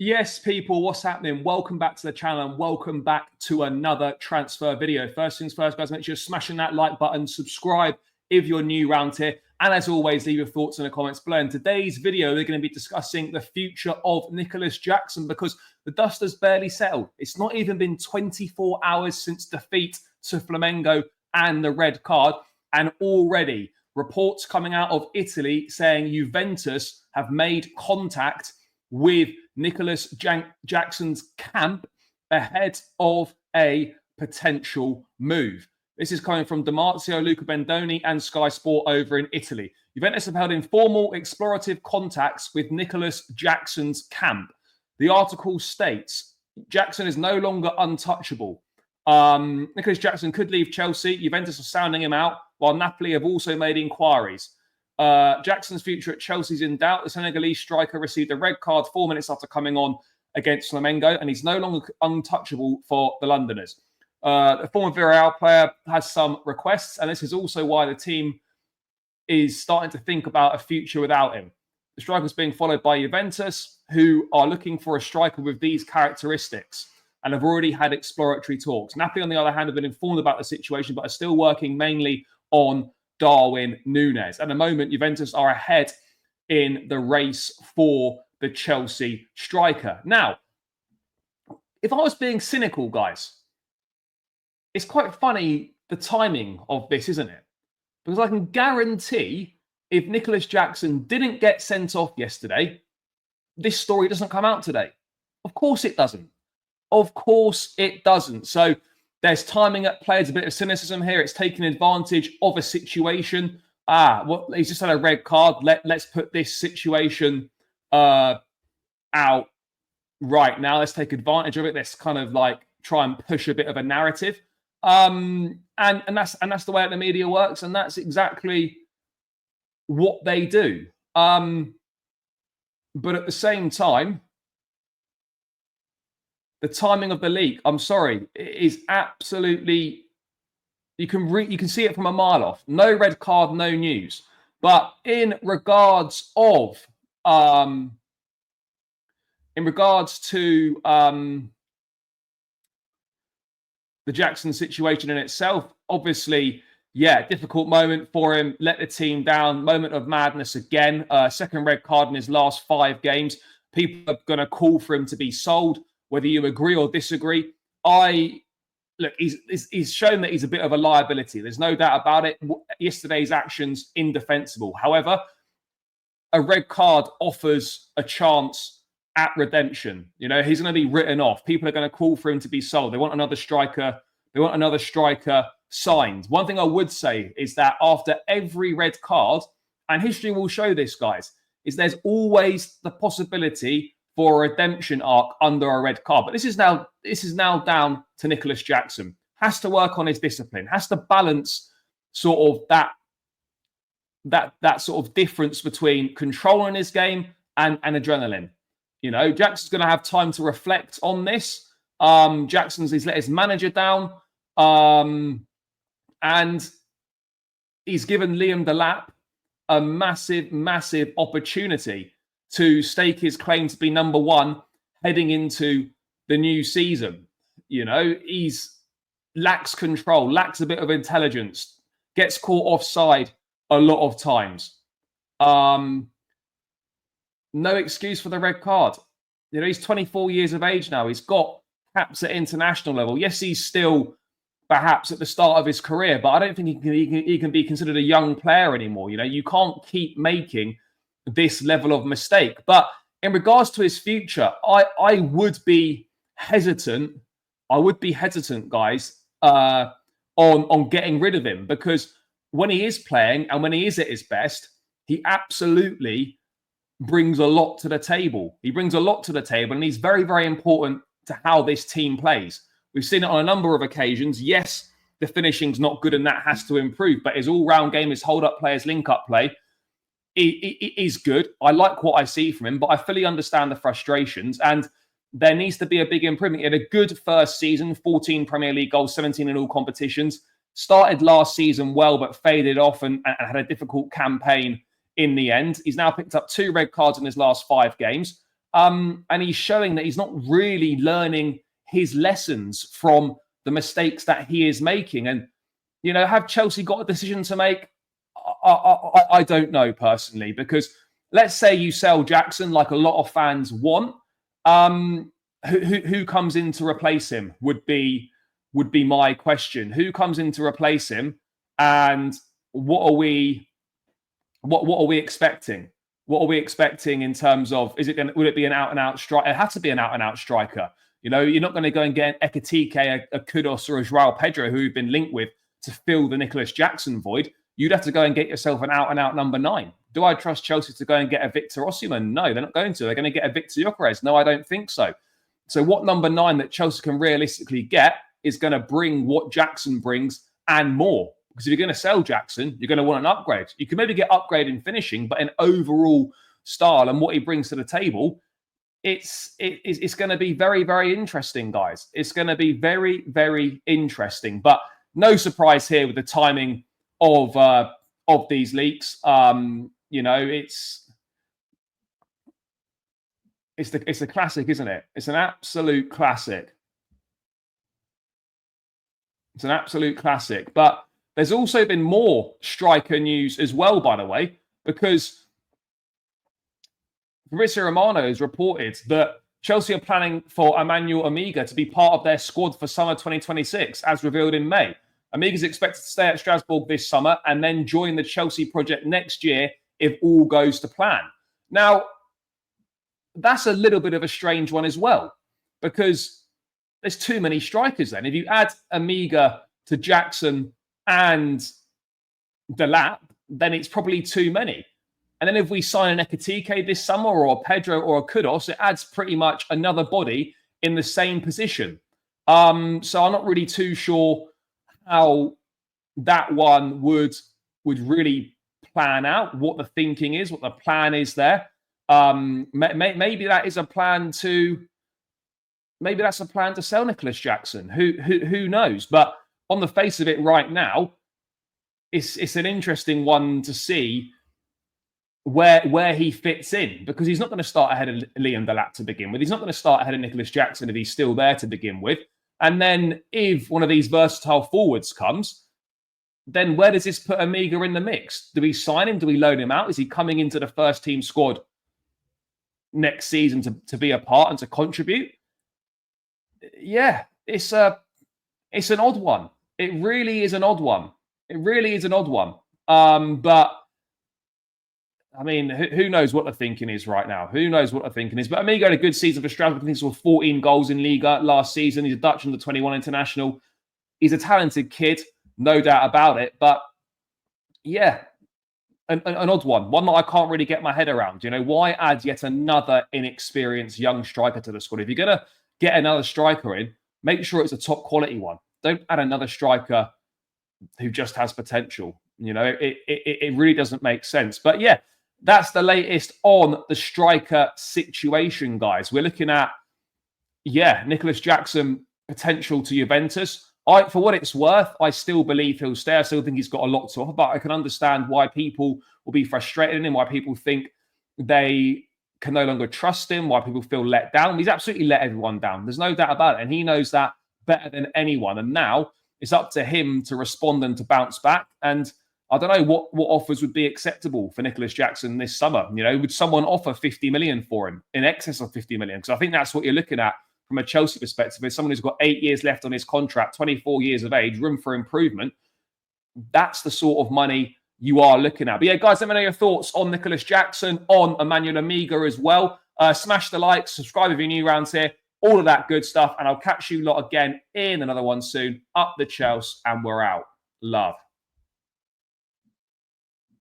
Yes, people, what's happening? Welcome back to the channel and welcome back to another transfer video. First things first, guys, make sure you're smashing that like button, subscribe if you're new around here, and as always, leave your thoughts in the comments below. In today's video, we're going to be discussing the future of Nicolas Jackson because the dust has barely settled. It's not even been 24 hours since defeat to Flamengo and the red card, and already reports coming out of Italy saying Juventus have made contact with Nicolas Jackson's camp ahead of a potential move. This is coming from Damasio, Luca Bendoni and Sky Sport over in Italy. Juventus have held informal explorative contacts with Nicolas Jackson's camp. The article states Jackson is no longer untouchable. Nicolas Jackson could leave Chelsea. Juventus are sounding him out, while Napoli have also made inquiries. Jackson's future at Chelsea is in doubt. The Senegalese striker received a red card 4 minutes after coming on against Flamengo, and he's no longer untouchable for the Londoners. The former Villarreal player has some requests, and this is also why the team is starting to think about a future without him. The striker is being followed by Juventus, who are looking for a striker with these characteristics and have already had exploratory talks. Napoli, on the other hand, have been informed about the situation, but are still working mainly on Darwin Núñez. At the moment, Juventus are ahead in the race for the Chelsea striker. Now, if I was being cynical, guys, it's quite funny, the timing of this, isn't it? Because I can guarantee if Nicolas Jackson didn't get sent off yesterday, this story doesn't come out today. Of course it doesn't. Of course it doesn't. So there's timing at play. There's a bit of cynicism here. It's taking advantage of a situation. Well, he's just had a red card. Let's put this situation out right now. Let's take advantage of it. Let's kind of like try and push a bit of a narrative. And that's the way the media works, and that's exactly what they do. But at the same time, the timing of the leak, I'm sorry, is absolutely, you can see it from a mile off. No red card, no news. But in regards to the Jackson situation in itself, obviously, yeah, difficult moment for him. Let the team down. Moment of madness again. Second red card in his last 5 games. People are going to call for him to be sold. Whether you agree or disagree, he's shown that he's a bit of a liability. There's no doubt about it. Yesterday's actions, indefensible. However, a red card offers a chance at redemption. You know, he's going to be written off. People are going to call for him to be sold. They want another striker. They want another striker signed. One thing I would say is that after every red card, and history will show this, guys, is there's always the possibility for a redemption arc under a red card. But this is now down to Nicolas Jackson. Has to work on his discipline. Has to balance sort of that sort of difference between controlling his game and adrenaline. You know, Jackson's going to have time to reflect on this. He's let his manager down. And he's given Liam Delap a massive, massive opportunity to stake his claim to be number 1 heading into the new season. You know, he's lacks control, lacks a bit of intelligence, gets caught offside a lot of times. No excuse for the red card. You know, he's 24 years of age now. He's got caps at international level. Yes, he's still perhaps at the start of his career, but I don't think he can be considered a young player anymore. You know, you can't keep making this level of mistake. But in regards to his future, I would be hesitant. I would be hesitant, guys, on getting rid of him, because when he is playing and when he is at his best, he absolutely brings a lot to the table. He brings a lot to the table, and he's very, very important to how this team plays. We've seen it on a number of occasions. Yes, the finishing's not good and that has to improve, but his all-round game, his hold-up play, his link-up play, is good. I like what I see from him, but I fully understand the frustrations, and there needs to be a big improvement. He had a good first season, 14 Premier League goals, 17 in all competitions. Started last season well, but faded off and had a difficult campaign in the end. He's now picked up 2 red cards in his last 5 games. And he's showing that he's not really learning his lessons from the mistakes that he is making. And, have Chelsea got a decision to make? I don't know personally, because let's say you sell Jackson like a lot of fans want. Who comes in to replace him would be my question. Who comes in to replace him, and what are we expecting? What are we expecting in terms of, would it be an out-and-out striker? It has to be an out-and-out striker. You're not going to go and get an Ekitike, a Kudus, or a Joao Pedro, who we've been linked with, to fill the Nicolas Jackson void. You'd have to go and get yourself an out-and-out number 9. Do I trust Chelsea to go and get a Victor Osimhen? No, they're not going to. They're going to get a Victor Gyökeres. No, I don't think so. So what number 9 that Chelsea can realistically get is going to bring what Jackson brings and more. Because if you're going to sell Jackson, you're going to want an upgrade. You can maybe get upgrade in finishing, but in overall style and what he brings to the table, it's going to be very, very interesting, guys. It's going to be very, very interesting. But no surprise here with the timing of these leaks. It's the classic, isn't it? It's an absolute classic. It's an absolute classic. But there's also been more striker news as well, by the way, because Fabrizio Romano has reported that Chelsea are planning for Emanuel Emegha to be part of their squad for summer 2026, as revealed in May. Emegha is expected to stay at Strasbourg this summer and then join the Chelsea project next year if all goes to plan. Now, that's a little bit of a strange one as well, because there's too many strikers then. If you add Emegha to Jackson and Delap, then it's probably too many. And then if we sign an Ekitike this summer, or a Pedro, or a Kudus, it adds pretty much another body in the same position. So I'm not really too sure how that one would really plan out, what the thinking is, what the plan is there. Maybe that is a plan to sell Nicolas Jackson. Who knows? But on the face of it right now, it's an interesting one to see where he fits in, because he's not going to start ahead of Liam Delap to begin with. He's not going to start ahead of Nicolas Jackson if he's still there to begin with. And then if one of these versatile forwards comes, then where does this put Emegha in the mix? Do we sign him? Do we loan him out? Is he coming into the first team squad next season to be a part and to contribute? Yeah, it's an odd one. It really is an odd one. But I mean, who knows what the thinking is right now? Who knows what the thinking is? But Emegha had a good season for Strasbourg. I think he scored 14 goals in Liga last season. He's a Dutch under-21 international. He's a talented kid, no doubt about it. But yeah, an odd one. One that I can't really get my head around. Why add yet another inexperienced young striker to the squad? If you're going to get another striker in, make sure it's a top quality one. Don't add another striker who just has potential. It really doesn't make sense. But yeah, that's the latest on the striker situation, guys. We're looking at, Nicolas Jackson potential to Juventus. For what it's worth, I still believe he'll stay. I still think he's got a lot to offer, but I can understand why people will be frustrated in him, why people think they can no longer trust him, why people feel let down. He's absolutely let everyone down. There's no doubt about it. And he knows that better than anyone. And now it's up to him to respond and to bounce back. And I don't know what offers would be acceptable for Nicolas Jackson this summer. Would someone offer 50 million for him, in excess of 50 million? Because I think that's what you're looking at from a Chelsea perspective. As someone who's got 8 years left on his contract, 24 years of age, room for improvement, that's the sort of money you are looking at. But yeah, guys, let me know your thoughts on Nicolas Jackson, on Emanuel Emegha as well. Smash the like, subscribe if you're new around here, all of that good stuff. And I'll catch you lot again in another one soon. Up the Chelsea, and we're out. Love.